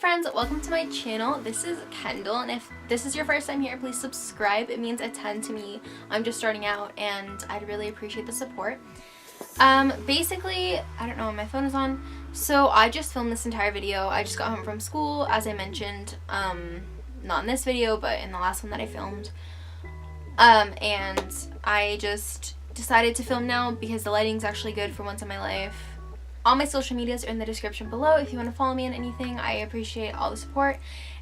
friends, welcome to my channel. This is Kendall, and if this is your first time here, please subscribe. It means a ton to me. I'm just starting out and I'd really appreciate the support. Basically, I don't know when my phone is on, so I just filmed this entire video. I just got home from school, as I mentioned, not in this video, but in the last one that I filmed. And I just decided to film now because the lighting's actually good for once in my life. All my social medias are in the description below if you want to follow me on anything. I appreciate all the support,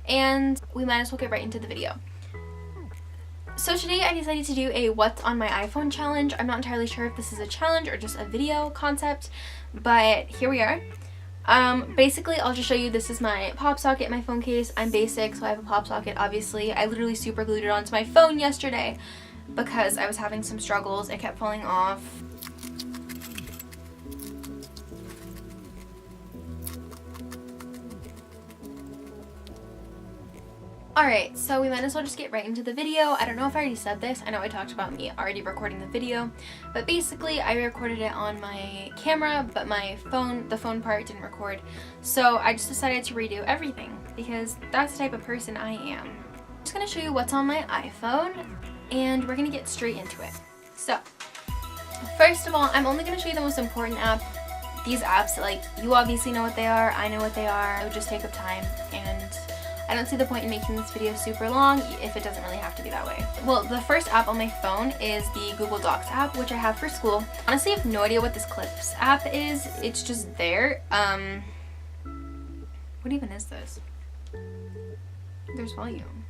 and we might as well get right into the video. So today I decided to do a what's on my iPhone challenge. I'm not entirely sure if this is a challenge or just a video concept, but here we are. Basically I'll just show you, this is my pop socket, my phone case. I'm basic, so I have a pop socket obviously. I literally super glued it onto my phone yesterday because I was having some struggles. It kept falling off. Alright, so we might as well just get right into the video. I don't know if I already said this. I know I talked about me already recording the video, but basically I recorded it on my camera, but my phone, the phone part didn't record. So I just decided to redo everything because that's the type of person I am. I'm just going to show you what's on my iPhone and we're going to get straight into it. So, first of all, I'm only going to show you the most important app. These apps, like, you obviously know what they are, I know what they are. It would just take up time, and I don't see the point in making this video super long if it doesn't really have to be that way. Well, the first app on my phone is the Google Docs app, which I have for school. Honestly, I have no idea what this Clips app is. It's just there. What even is this? There's volume.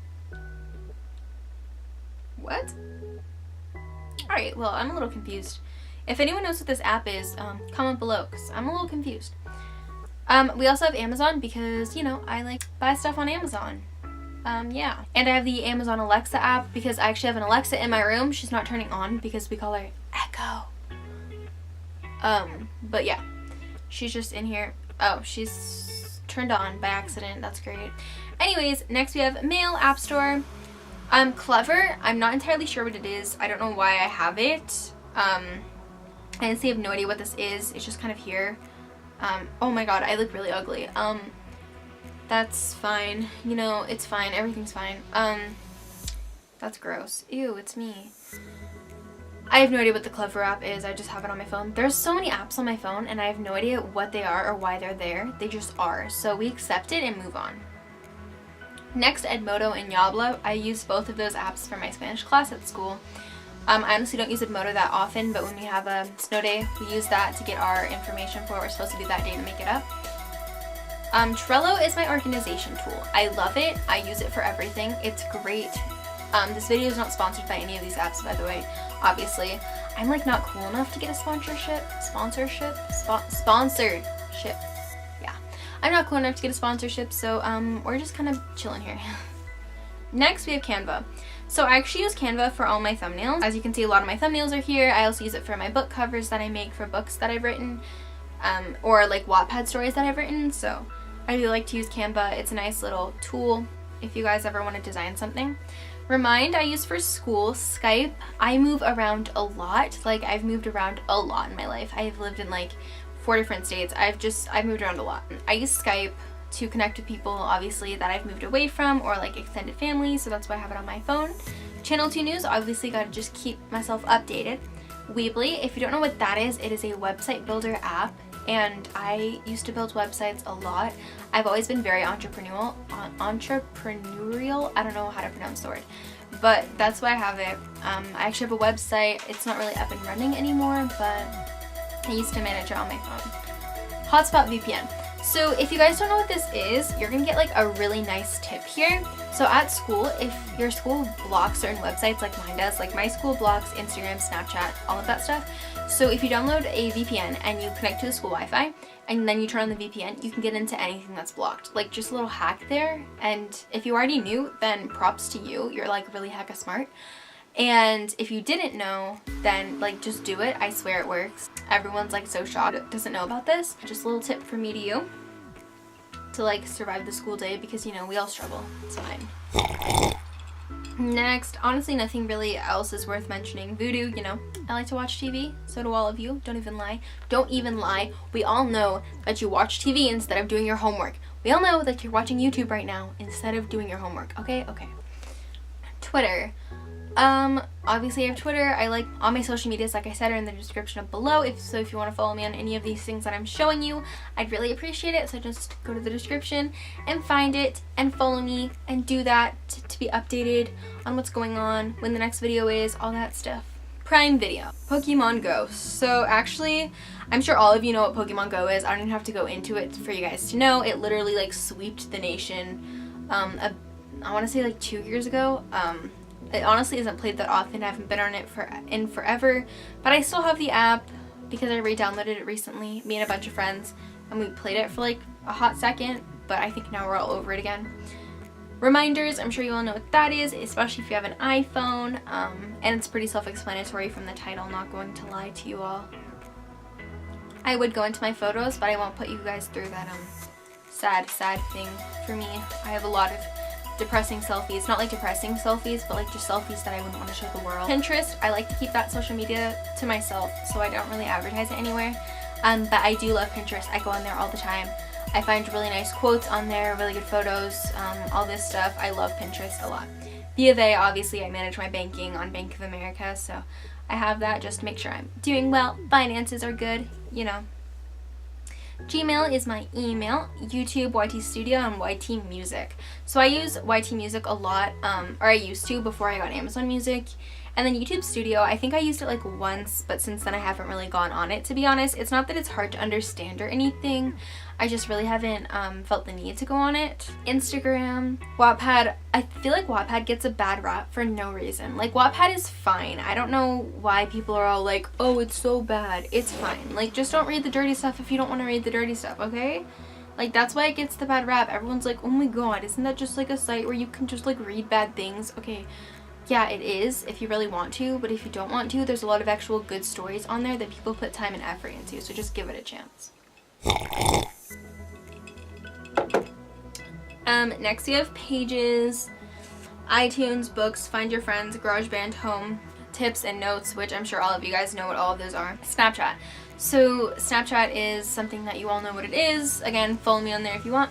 What? Alright, well, I'm a little confused. If anyone knows what this app is, comment below, because I'm a little confused. We also have Amazon because, you know, I like buy stuff on Amazon. Yeah. And I have the Amazon Alexa app because I actually have an Alexa in my room. She's not turning on because we call her Echo. But yeah. She's just in here. Oh, she's turned on by accident. That's great. Anyways, next we have Mail, App Store. Clever. I'm not entirely sure what it is. I don't know why I have it. I honestly have no idea what this is. It's just kind of here. Oh my god, I look really ugly. That's fine. You know, it's fine. Everything's fine. That's gross. Ew, it's me. I have no idea what the Clever app is. I just have it on my phone. There's so many apps on my phone, and I have no idea what they are or why they're there. They just are. So we accept it and move on. Next, Edmodo and Yabla. I use both of those apps for my Spanish class at school. I honestly don't use Edmodo that often, but when we have a snow day, we use that to get our information for what we're supposed to do that day to make it up. Trello is my organization tool. I love it. I use it for everything. It's great. This video is not sponsored by any of these apps, by the way, obviously. I'm like not cool enough to get a sponsorship. Yeah. I'm not cool enough to get a sponsorship, so we're just kind of chilling here. Next, we have Canva. So I actually use Canva for all my thumbnails. As you can see, a lot of my thumbnails are here. I also use it for my book covers that I make for books that I've written, or like Wattpad stories that I've written. So I really like to use Canva. It's a nice little tool if you guys ever want to design something. Remind, I use for school. Skype, I move around a lot. Like, I've moved around a lot in my life. I've lived in like 4 different states. I've moved around a lot. I use Skype to connect with people, obviously, that I've moved away from, or like extended family, so that's why I have it on my phone. Channel 2 News, obviously gotta just keep myself updated. Weebly, if you don't know what that is, it is a website builder app, and I used to build websites a lot. I've always been very entrepreneurial. I don't know how to pronounce the word, but that's why I have it. I actually have a website. It's not really up and running anymore, but I used to manage it on my phone. Hotspot VPN. So if you guys don't know what this is, you're gonna get like a really nice tip here. So at school, if your school blocks certain websites like mine does, like my school blocks Instagram, Snapchat, all of that stuff. So if you download a VPN and you connect to the school Wi-Fi and then you turn on the VPN, you can get into anything that's blocked. Like, just a little hack there. And if you already knew, then props to you. You're like really hecka smart. And if you didn't know, then like just do it. I swear it works. Everyone's like so shocked, doesn't know about this. Just a little tip from me to you to like survive the school day, because you know we all struggle. It's fine. Next, honestly nothing really else is worth mentioning. Vudu, you know, I like to watch TV. So do all of you. Don't even lie. Don't even lie. We all know that you watch TV instead of doing your homework. We all know that you're watching YouTube right now instead of doing your homework. Okay. Twitter. Obviously I have Twitter. I like all my social medias, like I said, are in the description below. If you want to follow me on any of these things that I'm showing you, I'd really appreciate it. So just go to the description and find it and follow me and do that to be updated on what's going on, when the next video is, all that stuff. Prime Video. Pokemon Go. So actually, I'm sure all of you know what Pokemon Go is. I don't even have to go into it for you guys to know. It literally like sweeped the nation, I want to say like 2 years ago. It honestly isn't played that often. I haven't been on it in forever, but I still have the app because I re-downloaded it recently, me and a bunch of friends, and we played it for like a hot second, but I think now we're all over it again. Reminders, I'm sure you all know what that is, especially if you have an iPhone, and it's pretty self-explanatory from the title, not going to lie to you all. I would go into my photos, but I won't put you guys through that sad thing for me. I have a lot of depressing selfies, not like depressing selfies, but like just selfies that I wouldn't want to show the world. Pinterest, I like to keep that social media to myself, so I don't really advertise it anywhere, but I do love Pinterest. I go on there all the time. I find really nice quotes on there, really good photos, all this stuff. I love Pinterest a lot. B of A, obviously I manage my banking on Bank of America, so I have that just to make sure I'm doing well, finances are good, you know. Gmail is my email, YouTube, YT Studio, and YT Music. So I use YT Music a lot, or I used to before I got Amazon Music. And then YouTube Studio, I think I used it like once, but since then I haven't really gone on it, to be honest. It's not that it's hard to understand or anything. I just really haven't felt the need to go on it. Instagram, Wattpad. I feel like Wattpad gets a bad rap for no reason. Like, Wattpad is fine. I don't know why people are all like, oh, it's so bad. It's fine. Like, just don't read the dirty stuff if you don't want to read the dirty stuff, okay? Like, that's why it gets the bad rap. Everyone's like, oh my god, isn't that just like a site where you can just like read bad things? Okay. Yeah, it is if you really want to, but if you don't want to, there's a lot of actual good stories on there that people put time and effort into, so just give it a chance. Next we have Pages, iTunes, Books, Find Your Friends, GarageBand, Home, Tips, and Notes, which I'm sure all of you guys know what all of those are. Snapchat. So Snapchat is something that you all know what it is. Again, follow me on there if you want.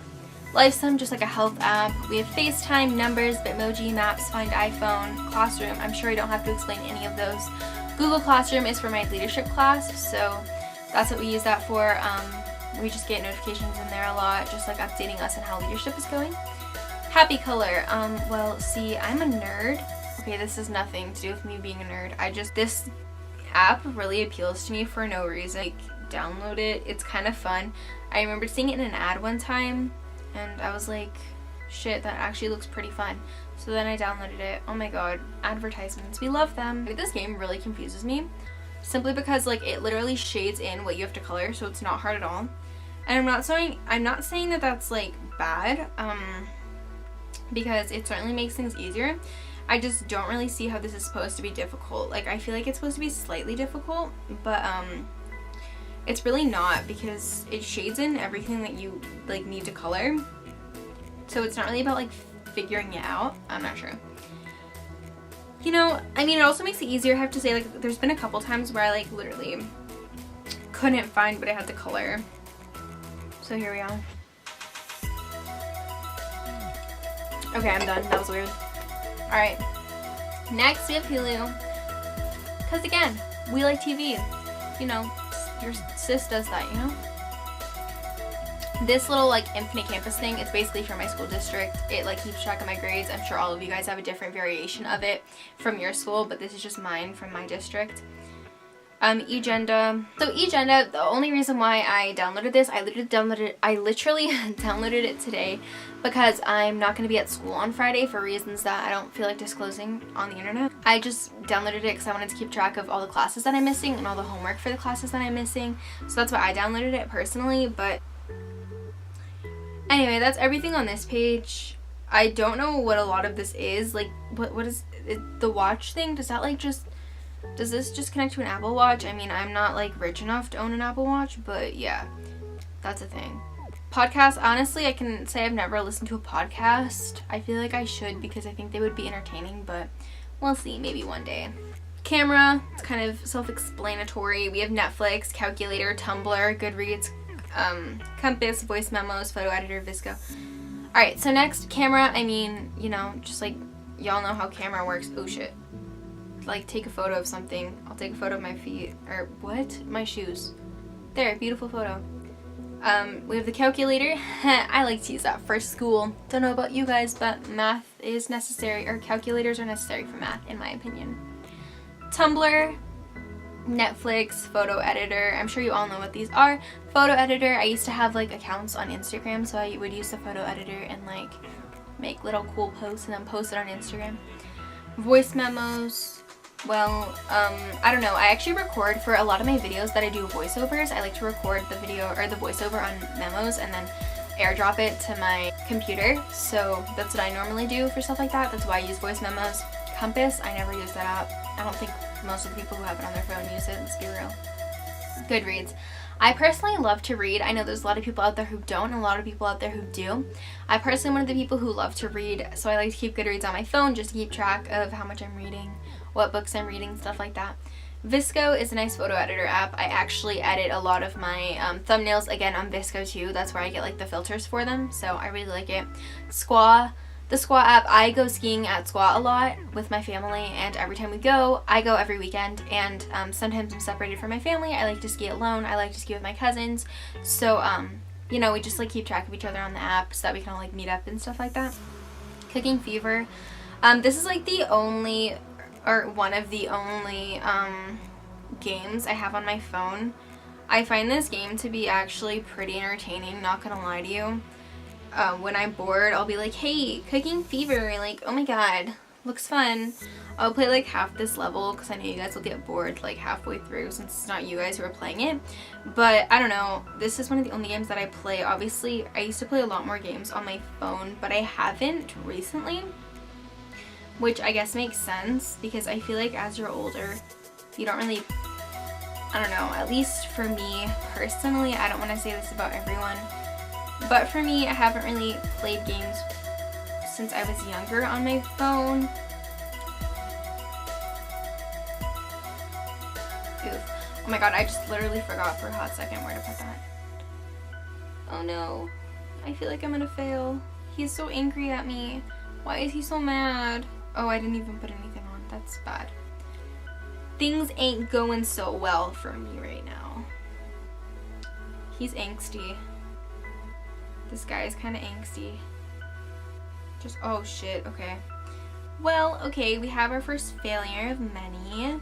Lifesum, just like a health app. We have FaceTime, Numbers, Bitmoji, Maps, Find iPhone, Classroom. I'm sure I don't have to explain any of those. Google Classroom is for my leadership class, so that's what we use that for. We just get notifications in there a lot, just like updating us on how leadership is going. Happy Color. Well, see, I'm a nerd. Okay, this has nothing to do with me being a nerd. This app really appeals to me for no reason. Like, download it. It's kind of fun. I remember seeing it in an ad one time, and I was like, shit, that actually looks pretty fun. So then I downloaded it. Oh my god, advertisements, we love them. This game really confuses me, simply because like it literally shades in what you have to color, so it's not hard at all. And I'm not saying that that's like bad, because it certainly makes things easier. I just don't really see how this is supposed to be difficult. Like, I feel like it's supposed to be slightly difficult, but it's really not, because it shades in everything that you like need to color. So it's not really about like figuring it out. I'm not sure. You know, I mean, it also makes it easier. I have to say, like, there's been a couple times where I like literally couldn't find what I had to color. So here we are. Okay, I'm done. That was weird. Alright. Next we have Hulu. Because again, we like TV. You know, your sis does that, you know? This little like Infinite Campus thing, it's basically for my school district. It like keeps track of my grades. I'm sure all of you guys have a different variation of it from your school, but this is just mine from my district. eGenda. So eGenda, the only reason why I downloaded this, I literally downloaded it today because I'm not going to be at school on Friday for reasons that I don't feel like disclosing on the internet. I just downloaded it because I wanted to keep track of all the classes that I'm missing and all the homework for the classes that I'm missing. So that's why I downloaded it personally, but anyway, that's everything on this page. I don't know what a lot of this is. Like, what is it, the watch thing? Does this just connect to an Apple Watch? I mean, I'm not like rich enough to own an Apple Watch, but yeah, that's a thing. Podcasts, honestly, I can say I've never listened to a podcast. I feel like I should because I think they would be entertaining, but we'll see, maybe one day. Camera, it's kind of self-explanatory. We have Netflix, Calculator, Tumblr, Goodreads, Compass, voice memos, photo editor, VSCO. Alright, so next, camera. I mean, you know, just like y'all know how camera works. Oh shit. Like, take a photo of something. I'll take a photo of my feet. Or what? My shoes. There, beautiful photo. We have the calculator. I like to use that for school. Don't know about you guys, but math is necessary, or calculators are necessary for math, in my opinion. Tumblr, Netflix, photo editor. I'm sure you all know what these are. Photo editor. I used to have like accounts on Instagram, so I would use the photo editor and like make little cool posts and then post it on Instagram. Voice memos. Well, I don't know. I actually record for a lot of my videos that I do voiceovers. I like to record the video or the voiceover on memos and then airdrop it to my computer. So that's what I normally do for stuff like that. That's why I use voice memos. Compass, I never use that app. I don't think most of the people who have it on their phone use it. Let's be real. Goodreads. I personally love to read. I know there's a lot of people out there who don't, and a lot of people out there who do. I personally am one of the people who love to read, so I like to keep Goodreads on my phone just to keep track of how much I'm reading, what books I'm reading, stuff like that. VSCO is a nice photo editor app. I actually edit a lot of my thumbnails, again, on VSCO too. That's where I get like the filters for them, so I really like it. Squaw. The Squaw app, I go skiing at Squaw a lot with my family, and every time we go, I go every weekend, and sometimes I'm separated from my family. I like to ski alone. I like to ski with my cousins. So, you know, we just like keep track of each other on the app so that we can all like meet up and stuff like that. Cooking Fever. This is like the only, or one of the only games I have on my phone. I find this game to be actually pretty entertaining, not gonna lie to you. When I'm bored, I'll be like, hey, Cooking Fever, like, oh my god, looks fun. I'll play like half this level because I know you guys will get bored like halfway through since it's not you guys who are playing it. But I don't know, this is one of the only games that I play. Obviously, I used to play a lot more games on my phone, but I haven't recently, which I guess makes sense because I feel like as you're older, you don't really, I don't know, at least for me personally, I don't want to say this about everyone, but for me, I haven't really played games since I was younger on my phone. Oof. Oh my god, I just literally forgot for a hot second where to put that. Oh no. I feel like I'm gonna fail. He's so angry at me. Why is he so mad? Oh, I didn't even put anything on. That's bad. Things ain't going so well for me right now. He's angsty. This guy is kind of angsty. Just, oh shit, okay. Well, okay, we have our first failure of many.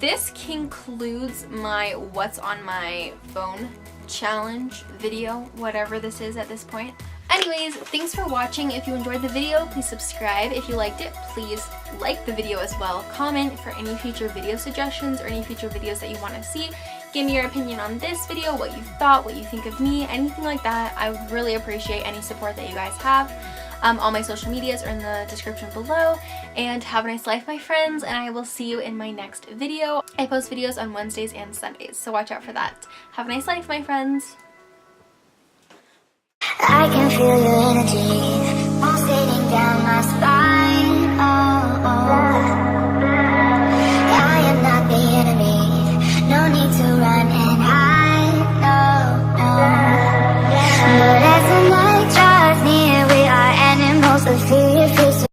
This concludes my what's on my phone challenge video, whatever this is at this point. Anyways, thanks for watching. If you enjoyed the video, please subscribe. If you liked it, please like the video as well. Comment for any future video suggestions or any future videos that you want to see. Give me your opinion on this video, what you thought, what you think of me, anything like that. I would really appreciate any support that you guys have. All my social medias are in the description below. And have a nice life, my friends, and I will see you in my next video. I post videos on Wednesdays and Sundays, so watch out for that. Have a nice life, my friends. I can feel your energy.